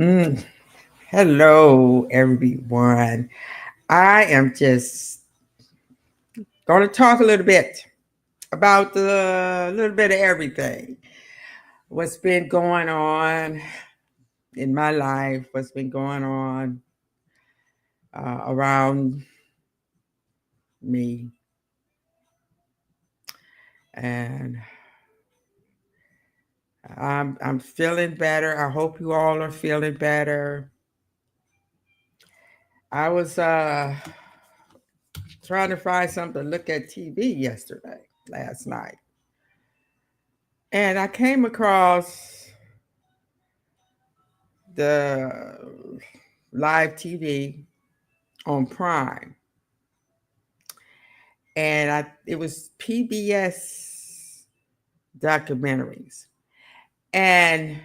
Mm, Hello, everyone. I am just going to talk a little bit about a little bit of everything. What's been going on in my life, what's been going on around me. And I'm feeling better. I hope you all are feeling better. I was trying to find something to look at TV last night. And I came across the live TV on Prime, and it was PBS documentaries, and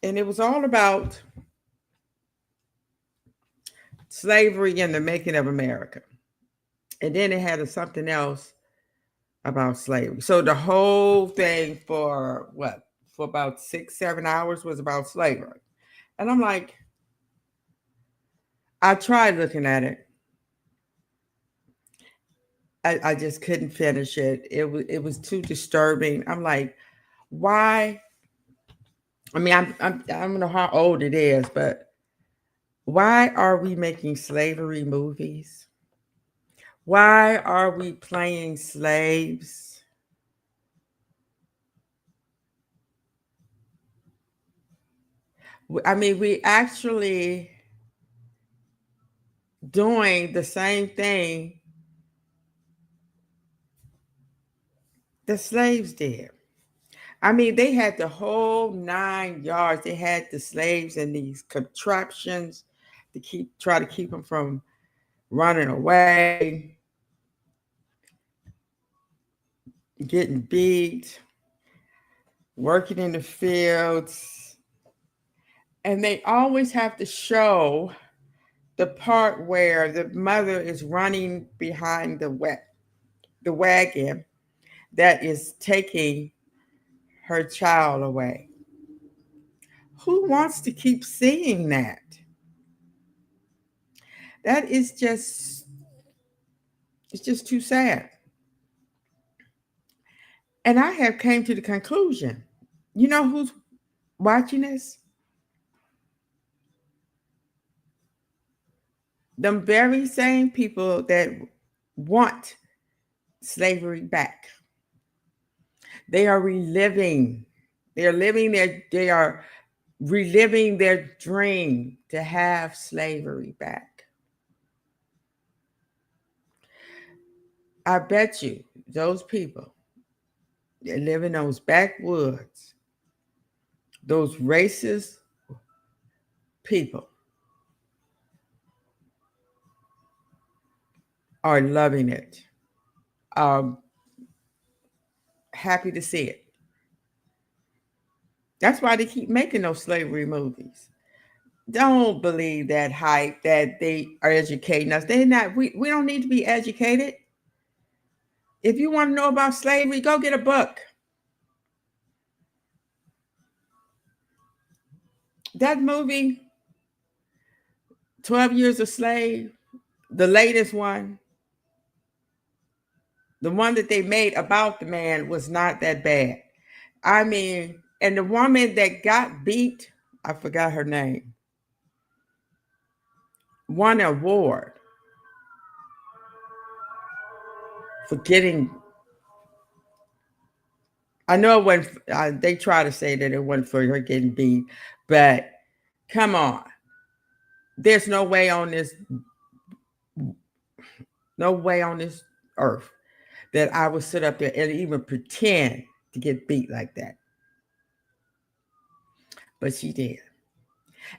it was all about slavery and the making of America, and then it had something else about slavery. So the whole thing for about 6-7 hours was about slavery, and I'm like, I tried looking at it. I just couldn't finish it. It was too disturbing. I'm like, why? I mean, I don't know how old it is, but why are we making slavery movies? Why are we playing slaves? I mean, we actually doing the same thing the slaves did. I mean, they had the whole 9 yards. They had the slaves in these contraptions to try to keep them from running away, getting beat, working in the fields. And they always have to show the part where the mother is running behind the wagon that is taking her child away. Who wants to keep seeing that? That is just it's just too sad. And I have came to the conclusion. You know who's watching this? Them very same people that want slavery back. They are reliving. They are reliving their dream to have slavery back. I bet you those people that live in those backwoods, those racist people, are loving it, are happy to see it. That's why they keep making those slavery movies. Don't believe that hype that they are educating us. They're not. We don't need to be educated. If you want to know about slavery, go get a book. That movie, 12 Years a Slave, the latest one, the one that they made about the man was not that bad. I mean, and the woman that got beat, I forgot her name, won an award for getting. I know it wasn't. They try to say that it wasn't for her getting beat, but come on, there's no way on this earth that I would sit up there and even pretend to get beat like that. But she did.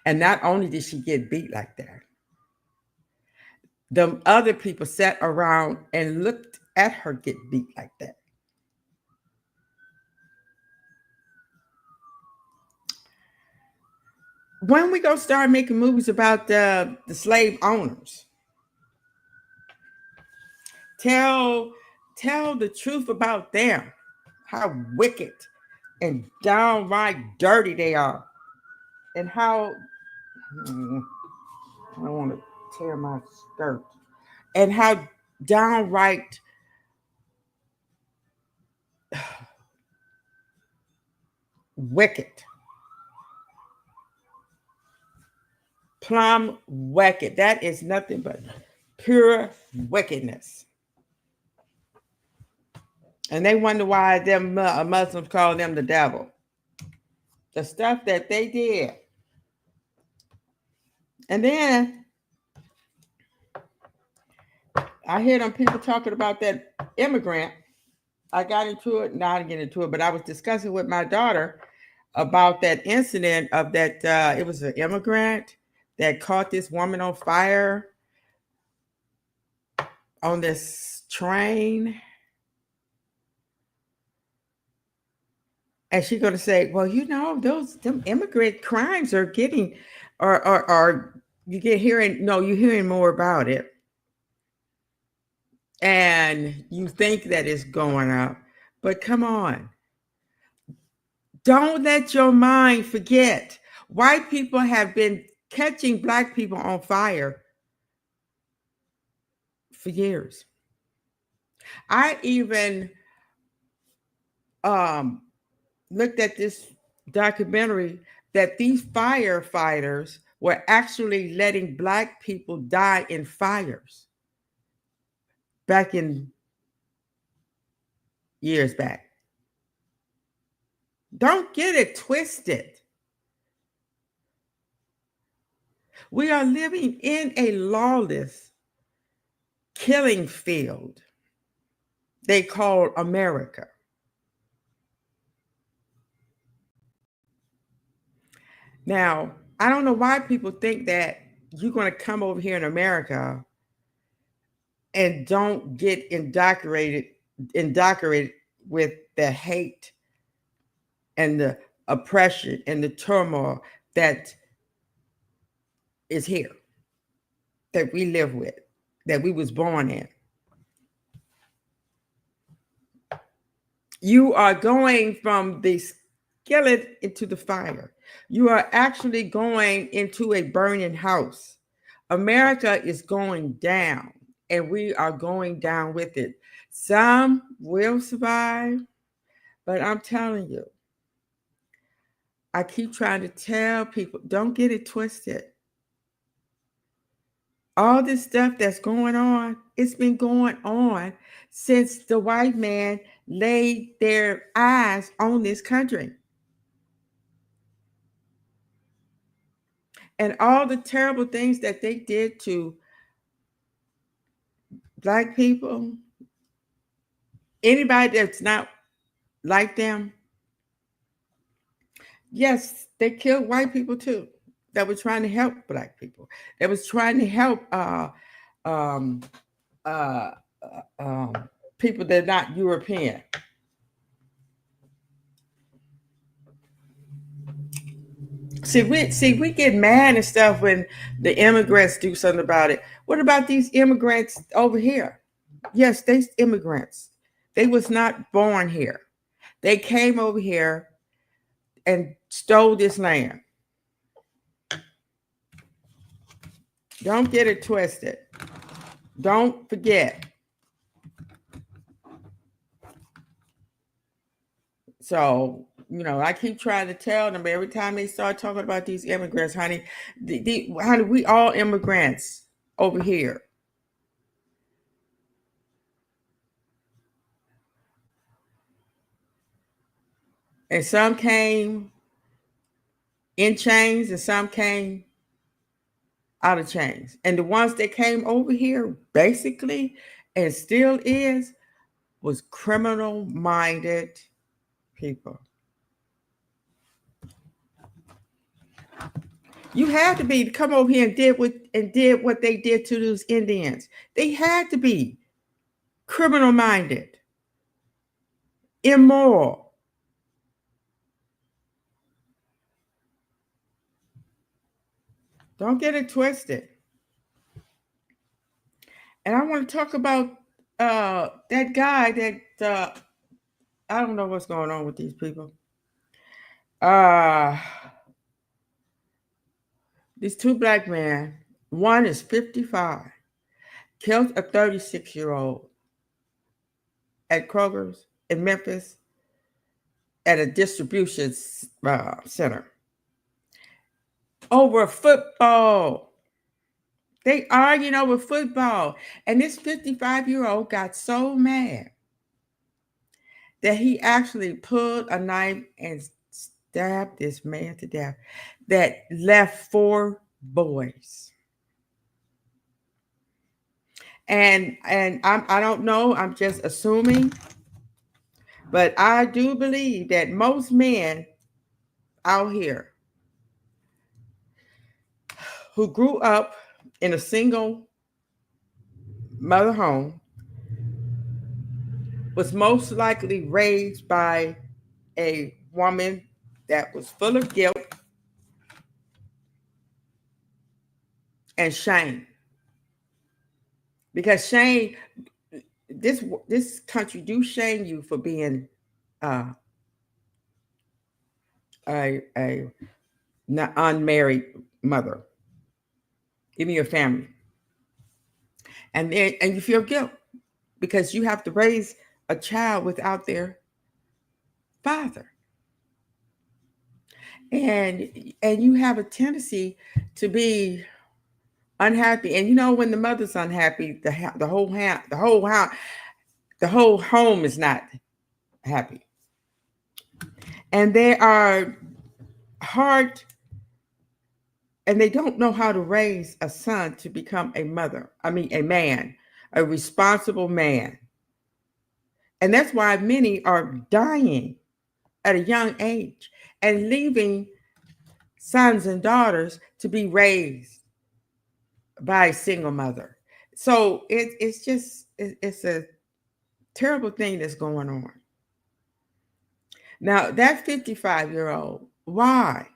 And not only did she get beat like that, the other people sat around and looked at her get beat like that. When we go start making movies about the slave owners, tell tell the truth about them, how wicked and downright dirty they are. And how I don't want to tear my skirt. And how downright wicked, plumb wicked. That is nothing but pure wickedness. And they wonder why them Muslims call them the devil. The stuff that they did. And then I hear them people talking about that immigrant. I got into it, not to get into it, but I was discussing with my daughter about that incident of that it was an immigrant that caught this woman on fire on this train. And she's going to say, well, you know, them immigrant crimes are getting, or you get hearing, no, you're hearing more about it. And you think that it's going up, but come on. Don't let your mind forget. White people have been catching black people on fire for years. I even looked at this documentary that these firefighters were actually letting black people die in fires back in years back. Don't get it twisted. We are living in a lawless killing field they call America. Now, I don't know why people think that you're going to come over here in America and don't get indoctrinated with the hate and the oppression and the turmoil that is here, that we live with, that we was born in. You are going from the skillet into the fire. You are actually going into a burning house. America is going down, and we are going down with it. Some will survive, but I'm telling you, I keep trying to tell people, don't get it twisted. All this stuff that's going on, it's been going on since the white man laid their eyes on this country. And all the terrible things that they did to black people, anybody that's not like them, yes, they killed white people too, that were trying to help black people. That was trying to help um, uh, people that are not European. We get mad and stuff when the immigrants do something about it. What about these immigrants over here? Yes, they immigrants. They was not born here. They came over here and stole this land. Don't get it twisted. Don't forget. So, I keep trying to tell them every time they start talking about these immigrants, honey, honey, we all immigrants over here. And some came in chains and some came out of chains. And the ones that came over here, basically, and still is, was criminal-minded people. You had to be to come over here and did what they did to those Indians. They had to be criminal-minded, immoral. Don't get it twisted. And I want to talk about that guy that I don't know what's going on with these people. Uh these two black men, one is 55, killed a 36-year-old at Kroger's in Memphis at a distribution center over football. They arguing over football. And this 55-year-old got so mad that he actually pulled a knife and stabbed this man to death that left 4 boys. And I don't know, I'm just assuming, but I do believe that most men out here who grew up in a single mother home was most likely raised by a woman that was full of guilt and shame. Because shame, this country do shame you for being a not unmarried mother, even your family, and you feel guilt because you have to raise a child without their father, and you have a tendency to be unhappy. And you know, when the mother's unhappy, the whole home is not happy, and they are hard, and they don't know how to raise a son to become a man, a responsible man. And that's why many are dying at a young age and leaving sons and daughters to be raised by a single mother. So it's a terrible thing that's going on. Now, that 55-year-old, why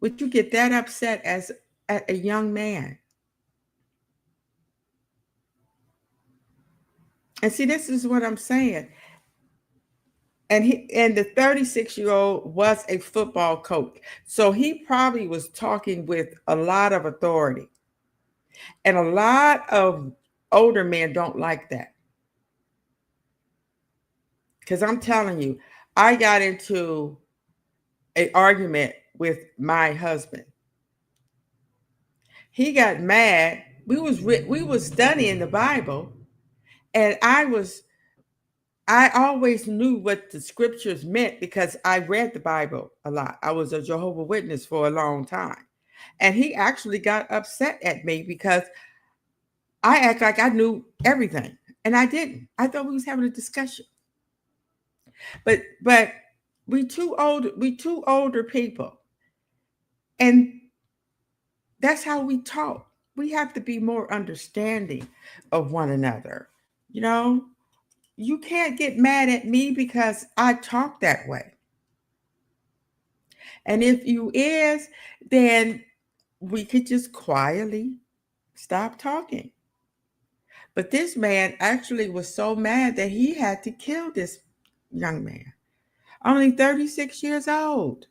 would you get that upset as a young man? And see, this is what I'm saying. And the 36-year-old was a football coach. So he probably was talking with a lot of authority. And a lot of older men don't like that. Because I'm telling you, I got into an argument with my husband. He got mad. We was studying the Bible, and I always knew what the scriptures meant because I read the Bible a lot. I was a Jehovah's Witness for a long time. And he actually got upset at me because I act like I knew everything. And I didn't. I thought we was having a discussion. But we two older people. And that's how we talk. We have to be more understanding of one another. You know, you can't get mad at me because I talk that way. And if you is, then we could just quietly stop talking. But this man actually was so mad that he had to kill this young man, only 36 years old,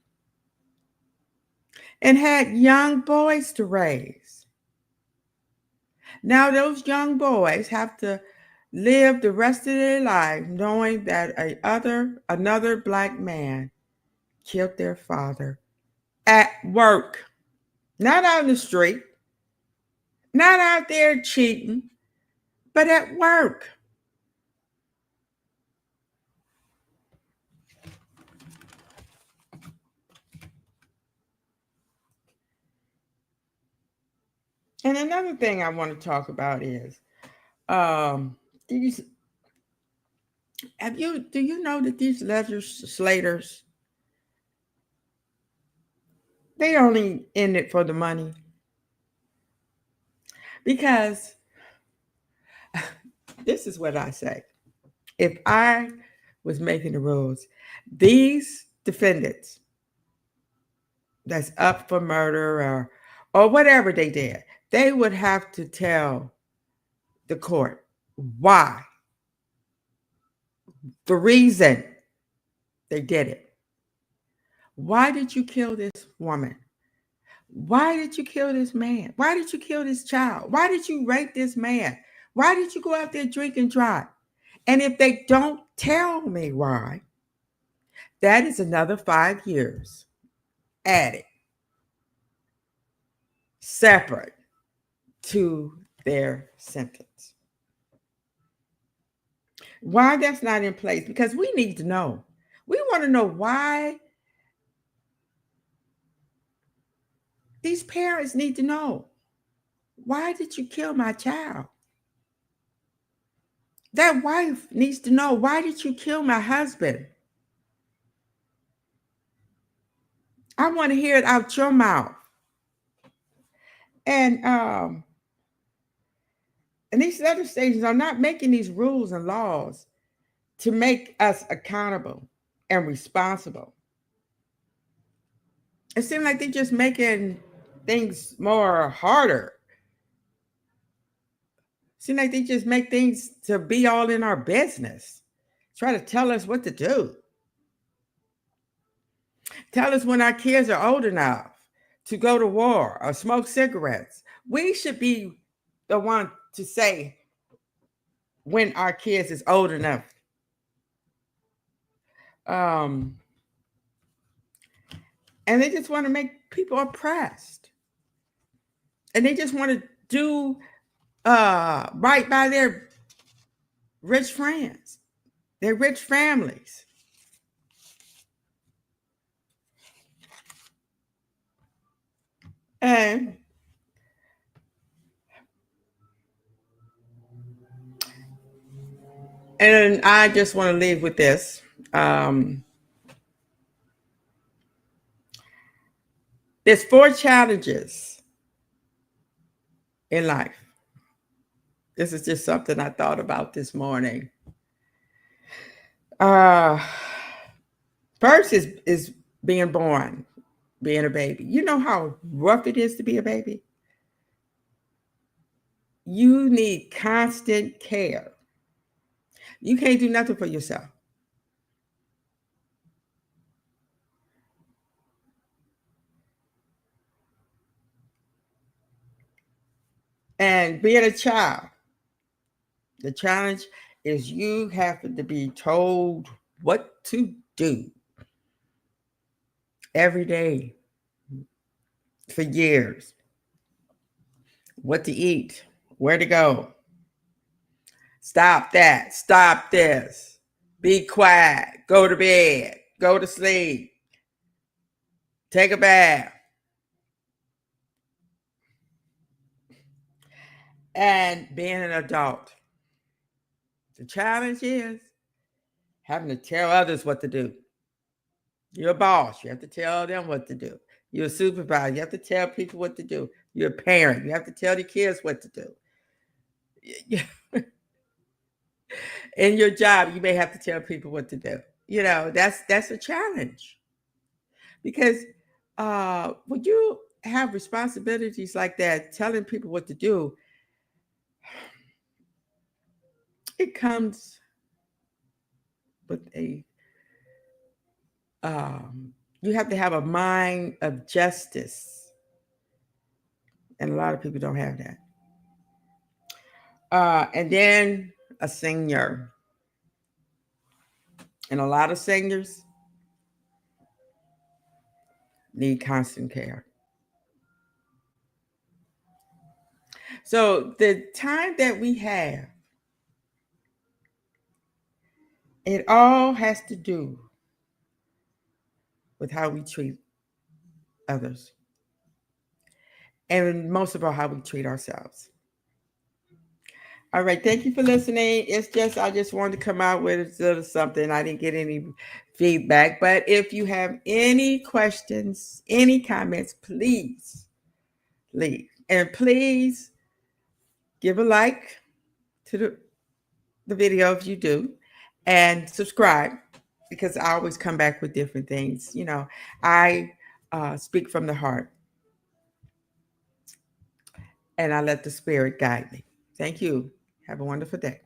and had young boys to raise. Now those young boys have to live the rest of their life knowing that another black man killed their father at work, not out in the street, not out there cheating, but at work. And another thing I want to talk about is, these. Do you know that these legislators, they only in it for the money? Because this is what I say. If I was making the rules, these defendants that's up for murder or whatever they did, they would have to tell the court why, the reason they did it. Why did you kill this woman? Why did you kill this man? Why did you kill this child? Why did you rape this man? Why did you go out there drink and drive? And if they don't tell me why, that is another 5 years added, separate to their sentence. Why that's not in place? Because we need to know. We want to know why. These parents need to know. Why did you kill my child? That wife needs to know, why did you kill my husband? I want to hear it out your mouth. And these other stations are not making these rules and laws to make us accountable and responsible. It seems like they're just making things more harder. It seems like they just make things to be all in our business. Try to tell us what to do. Tell us when our kids are old enough to go to war or smoke cigarettes. We should be the one to say when our kids is old enough. And they just want to make people oppressed. And they just want to do right by their rich friends, their rich families. And I just want to leave with this. There's 4 challenges in life. This is just something I thought about this morning. First is being born, being a baby. You know how rough it is to be a baby? You need constant care. You can't do nothing for yourself. And being a child, the challenge is you have to be told what to do every day for years. What to eat, where to go. Stop that, stop this. Be quiet, go to bed, go to sleep, take a bath. And being an adult. The challenge is having to tell others what to do. You're a boss, you have to tell them what to do. You're a supervisor, you have to tell people what to do. You're a parent, you have to tell the kids what to do. In your job, you may have to tell people what to do. You know, that's a challenge. Because when you have responsibilities like that, telling people what to do, it comes with a you have to have a mind of justice, and a lot of people don't have that. And then a senior, and a lot of seniors need constant care. So the time that we have, it all has to do with how we treat others, and most of all, how we treat ourselves. All right, thank you for listening. I just wanted to come out with a little something. I didn't get any feedback, but if you have any questions, any comments, please leave. And please give a like to the video if you do, and subscribe, because I always come back with different things. You know, I speak from the heart, and I let the Spirit guide me. Thank you. Have a wonderful day.